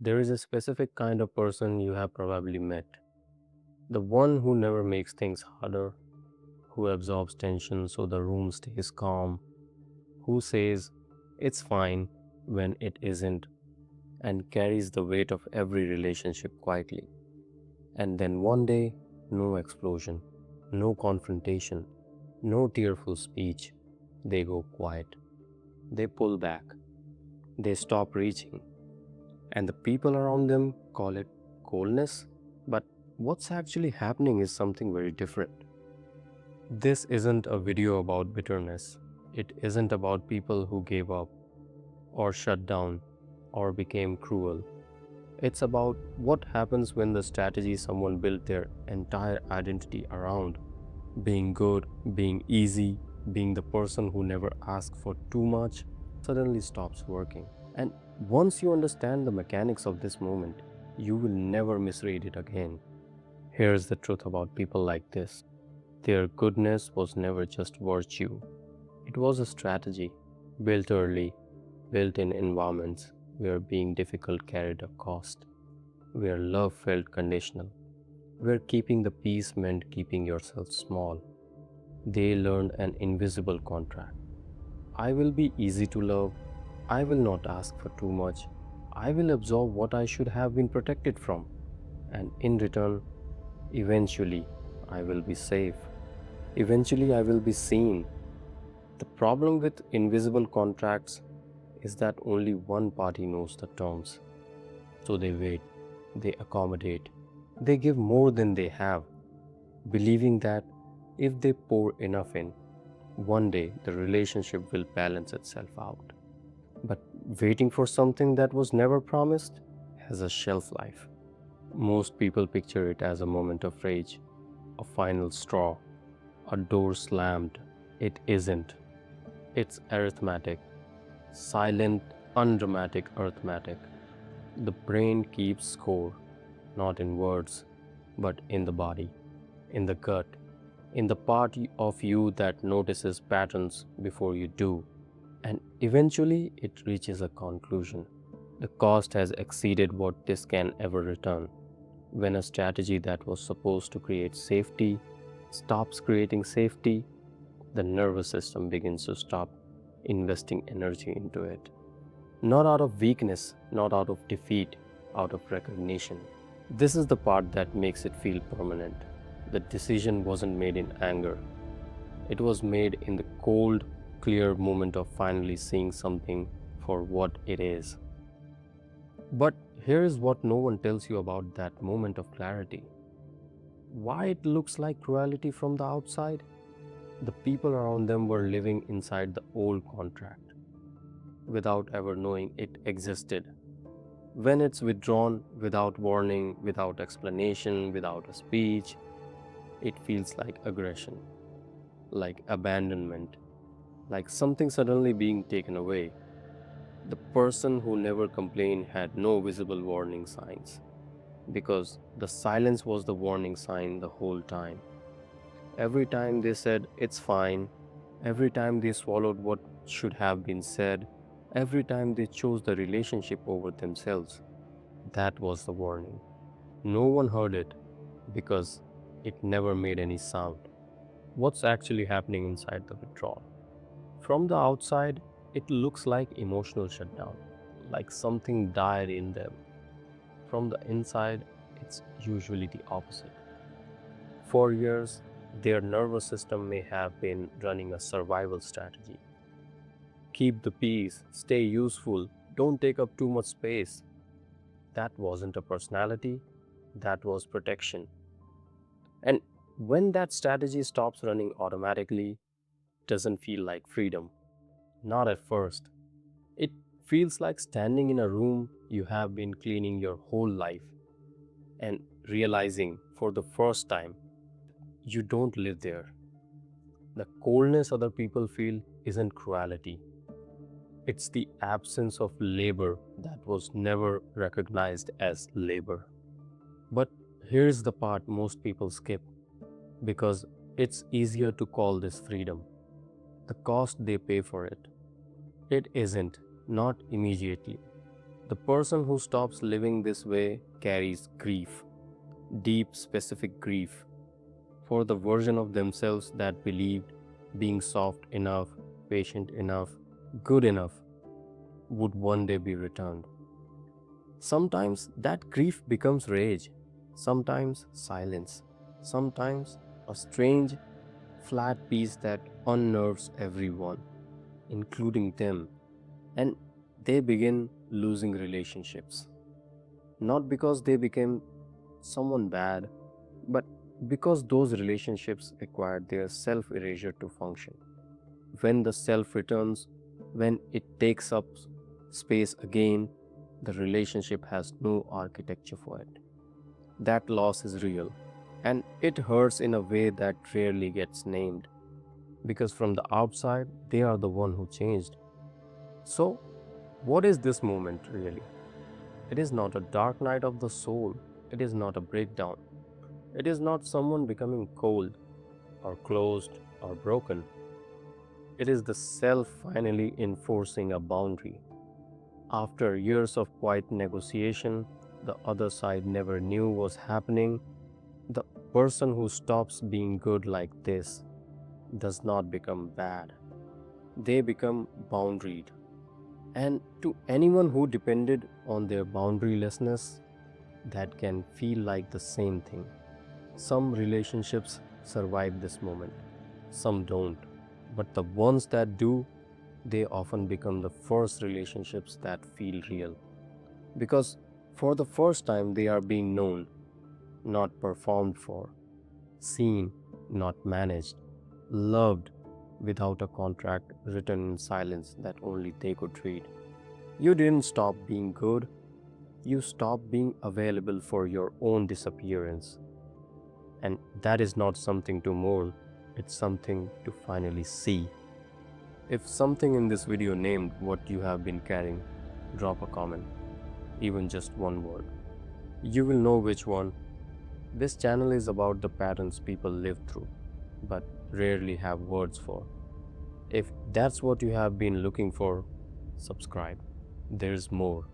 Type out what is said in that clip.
There is a specific kind of person you have probably met. The one who never makes things harder, who absorbs tension so the room stays calm, who says it's fine when it isn't, and carries the weight of every relationship quietly. And then one day, no explosion, no confrontation, no tearful speech. They go quiet. They pull back. They stop reaching. And the people around them call it coldness. But what's actually happening is something very different. This isn't a video about bitterness. It isn't about people who gave up, or shut down, or became cruel. It's about what happens when the strategy someone built their entire identity around, being good, being easy, being the person who never asks for too much, suddenly stops working. And once you understand the mechanics of this moment, you will never misread it again. Here's the truth about people like this: their goodness was never just virtue, it was a strategy, built early, built in environments where being difficult carried a cost, where love felt conditional, where keeping the peace meant keeping yourself small. They learned an invisible contract. I will be easy to love. I will not ask for too much. I will absorb what I should have been protected from. And in return, eventually, I will be safe. Eventually, I will be seen. The problem with invisible contracts is that only one party knows the terms. So they wait, they accommodate, they give more than they have, believing that if they pour enough in, one day the relationship will balance itself out. But waiting for something that was never promised has a shelf life. Most people picture it as a moment of rage, a final straw, a door slammed. It isn't. It's arithmetic, silent, undramatic arithmetic. The brain keeps score, not in words, but in the body, in the gut, in the part of you that notices patterns before you do. And eventually it reaches a conclusion. The cost has exceeded what this can ever return. When a strategy that was supposed to create safety stops creating safety, the nervous system begins to stop investing energy into it. Not out of weakness, not out of defeat, out of recognition. This is the part that makes it feel permanent. The decision wasn't made in anger, it was made in the cold, clear moment of finally seeing something for what it is. But here is what no one tells you about that moment of clarity: why it looks like cruelty from the outside. The people around them were living inside the old contract without ever knowing it existed. When it's withdrawn without warning, without explanation, without a speech, it feels like aggression, like abandonment, like something suddenly being taken away. The person who never complained had no visible warning signs, because the silence was the warning sign the whole time. Every time they said it's fine, every time they swallowed what should have been said, every time they chose the relationship over themselves, that was the warning. No one heard it because it never made any sound. What's actually happening inside the withdrawal? From the outside, it looks like emotional shutdown, like something died in them. From the inside, it's usually the opposite. For years, their nervous system may have been running a survival strategy. Keep the peace, stay useful, don't take up too much space. That wasn't a personality, that was protection. And when that strategy stops running automatically, it doesn't feel like freedom. Not at first. It feels like standing in a room you have been cleaning your whole life and realizing for the first time you don't live there. The coldness other people feel isn't cruelty, it's the absence of labor that was never recognized as labor. But here's the part most people skip, because it's easier to call this freedom. The cost they pay for it. It isn't, not immediately, The person who stops living this way carries grief, deep, specific grief, for the version of themselves that believed being soft enough, patient enough, good enough would one day be returned. Sometimes that grief becomes rage, sometimes silence, sometimes a strange, flat peace that unnerves everyone, including them, and they begin losing relationships. Not because they became someone bad, but because those relationships required their self erasure to function. When the self returns, when it takes up space again, the relationship has no architecture for it. That loss is real, and it hurts in a way that rarely gets named, because from the outside, they are the one who changed. So, what is this moment really? It is not a dark night of the soul, it is not a breakdown, it is not someone becoming cold or closed or broken. It is the self finally enforcing a boundary. After years of quiet negotiation, the other side never knew was happening. The person who stops being good like this does not become bad. They become boundaried. And to anyone who depended on their boundarylessness, that can feel like the same thing. Some relationships survive this moment, some don't. But the ones that do, they often become the first relationships that feel real. Because for the first time, they are being known, not performed for, seen, not managed, loved without a contract written in silence that only they could read. You didn't stop being good, you stopped being available for your own disappearance. And that is not something to mourn, it's something to finally see. If something in this video named what you have been carrying, drop a comment, even just one word. You will know which one. This channel is about the patterns people live through, but rarely have words for. If that's what you have been looking for, subscribe. There's more.